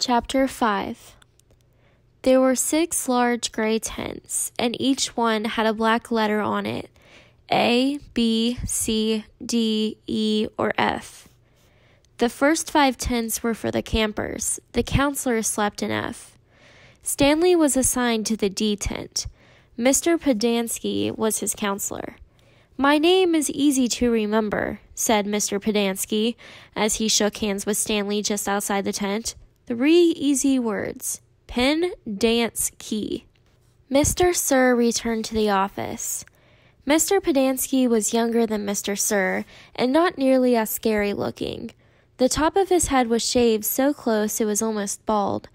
Chapter 5. There were 6 large gray tents, and each one had a black letter on it, A, B, C, D, E, or F. The first 5 tents were for the campers. The counselors slept in F. Stanley was assigned to the D tent. Mr. Pedanski was his counselor. "My name is easy to remember," said Mr. Pedanski, as he shook hands with Stanley just outside the tent. 3 easy words. Pen, dance, key. Mr. Sir returned to the office. Mr. Pedanski was younger than Mr. Sir, and not nearly as scary looking. The top of his head was shaved so close it was almost bald,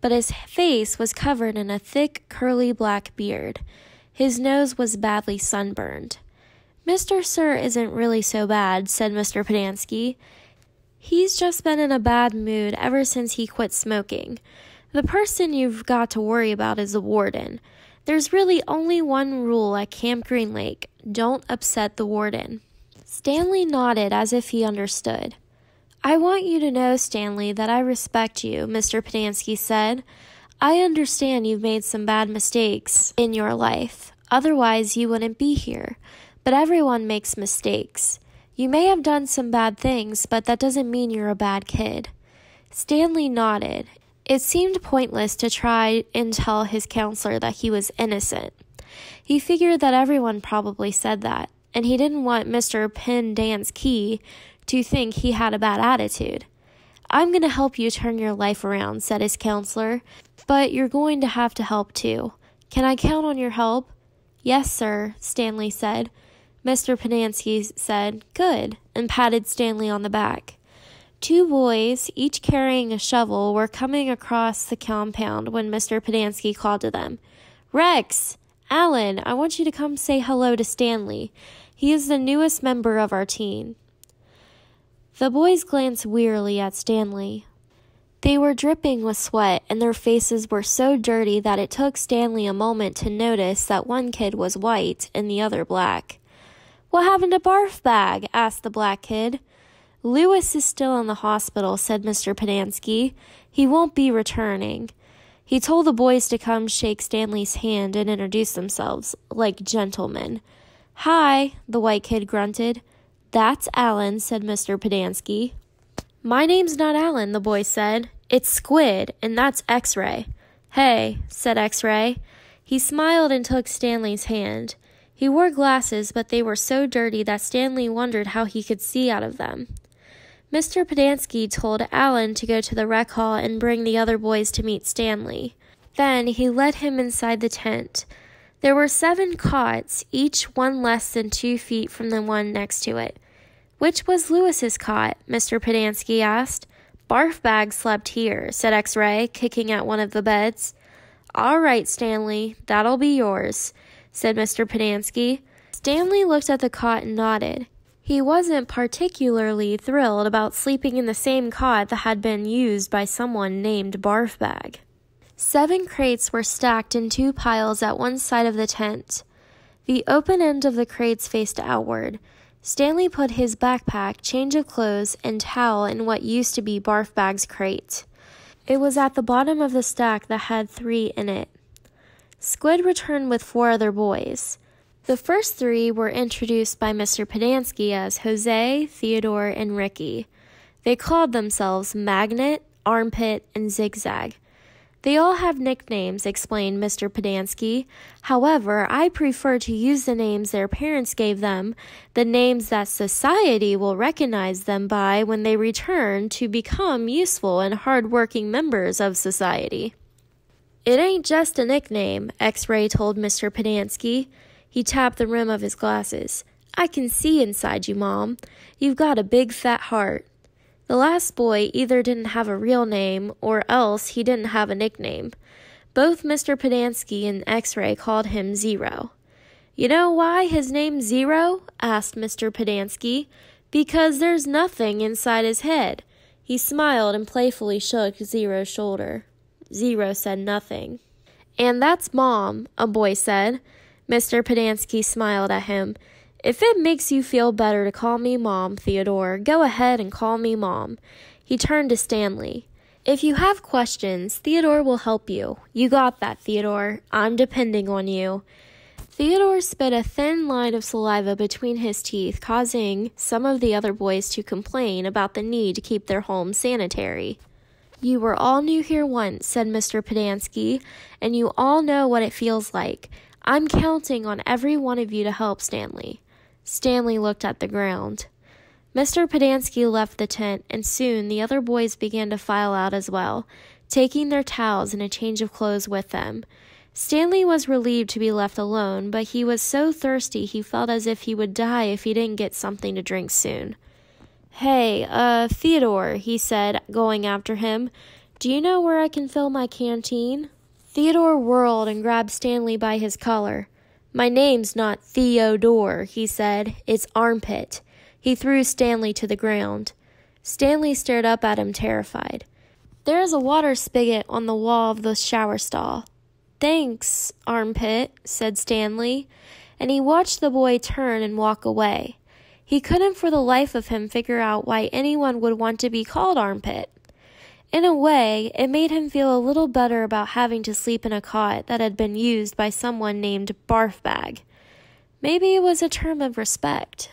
but his face was covered in a thick, curly black beard. His nose was badly sunburned. "Mr. Sir isn't really so bad," said Mr. Pedanski. "He's just been in a bad mood ever since he quit smoking. The person you've got to worry about is the warden. There's really only one rule at Camp Green Lake: don't upset the warden." Stanley nodded as if he understood. "I want you to know, Stanley, that I respect you," Mr. Pedanski said. "I understand you've made some bad mistakes in your life. Otherwise, you wouldn't be here. But everyone makes mistakes. You may have done some bad things, but that doesn't mean you're a bad kid." Stanley nodded. It seemed pointless to try and tell his counselor that he was innocent. He figured that everyone probably said that, and he didn't want Mr. Pedanski to think he had a bad attitude. "I'm going to help you turn your life around," said his counselor, "but you're going to have to help too. Can I count on your help?" "Yes, sir," Stanley said. Mr. Pedanski said, "Good," and patted Stanley on the back. 2 boys, each carrying a shovel, were coming across the compound when Mr. Pedanski called to them. "Rex! Alan, I want you to come say hello to Stanley. He is the newest member of our team." The boys glanced wearily at Stanley. They were dripping with sweat, and their faces were so dirty that it took Stanley a moment to notice that one kid was white and the other black. "What happened to Barf Bag?" asked the black kid. "Lewis is still in the hospital," said Mr. Pedanski. "He won't be returning." He told the boys to come shake Stanley's hand and introduce themselves, like gentlemen. "Hi," the white kid grunted. "That's Alan," said Mr. Pedanski. "My name's not Alan," the boy said. "It's Squid, and that's X-Ray." "Hey," said X-Ray. He smiled and took Stanley's hand. He wore glasses, but they were so dirty that Stanley wondered how he could see out of them. Mr. Pedanski told Alan to go to the rec hall and bring the other boys to meet Stanley. Then he led him inside the tent. There were 7 cots, each one less than 2 feet from the one next to it. "Which was Lewis's cot?" Mr. Pedanski asked. "Barf Bag slept here," said X-Ray, kicking at one of the beds. "All right, Stanley, that'll be yours," said Mr. Pedanski. Stanley looked at the cot and nodded. He wasn't particularly thrilled about sleeping in the same cot that had been used by someone named Barf Bag. 7 crates were stacked in 2 piles at one side of the tent. The open end of the crates faced outward. Stanley put his backpack, change of clothes, and towel in what used to be Barf Bag's crate. It was at the bottom of the stack that had 3 in it. Squid returned with 4 other boys. The first 3 were introduced by Mr. Pedanski as Jose, Theodore, and Ricky. They called themselves Magnet, Armpit, and Zigzag. "They all have nicknames," explained Mr. Pedanski. "However, I prefer to use the names their parents gave them, the names that society will recognize them by when they return to become useful and hard-working members of society." "It ain't just a nickname," X-Ray told Mr. Pedanski. He tapped the rim of his glasses. "I can see inside you, Mom. You've got a big fat heart." The last boy either didn't have a real name or else he didn't have a nickname. Both Mr. Pedanski and X-Ray called him Zero. "You know why his name's Zero?" asked Mr. Pedanski. "Because there's nothing inside his head." He smiled and playfully shook Zero's shoulder. Zero said nothing. "And that's Mom," a boy said. Mr. Pedanski smiled at him. "If it makes you feel better to call me Mom, Theodore, go ahead and call me Mom." He turned to Stanley. If you have questions, Theodore will help you. You got that, Theodore. I'm depending on you. Theodore spit a thin line of saliva between his teeth, causing some of the other boys to complain about the need to keep their home sanitary. You were all new here once, said Mr. Pedanski, and you all know what it feels like. I'm counting on every one of you to help Stanley. Stanley looked at the ground. Mr. Pedanski left the tent, and soon the other boys began to file out as well, taking their towels and a change of clothes with them. Stanley was relieved to be left alone, but he was so thirsty he felt as if he would die if he didn't get something to drink soon. Hey, Theodore, he said, going after him. Do you know where I can fill my canteen? Theodore whirled and grabbed Stanley by his collar. My name's not Theodore, he said. It's Armpit. He threw Stanley to the ground. Stanley stared up at him, terrified. There is a water spigot on the wall of the shower stall. Thanks, Armpit, said Stanley, and he watched the boy turn and walk away. He couldn't for the life of him figure out why anyone would want to be called Armpit. In a way, it made him feel a little better about having to sleep in a cot that had been used by someone named Barfbag. Maybe it was a term of respect.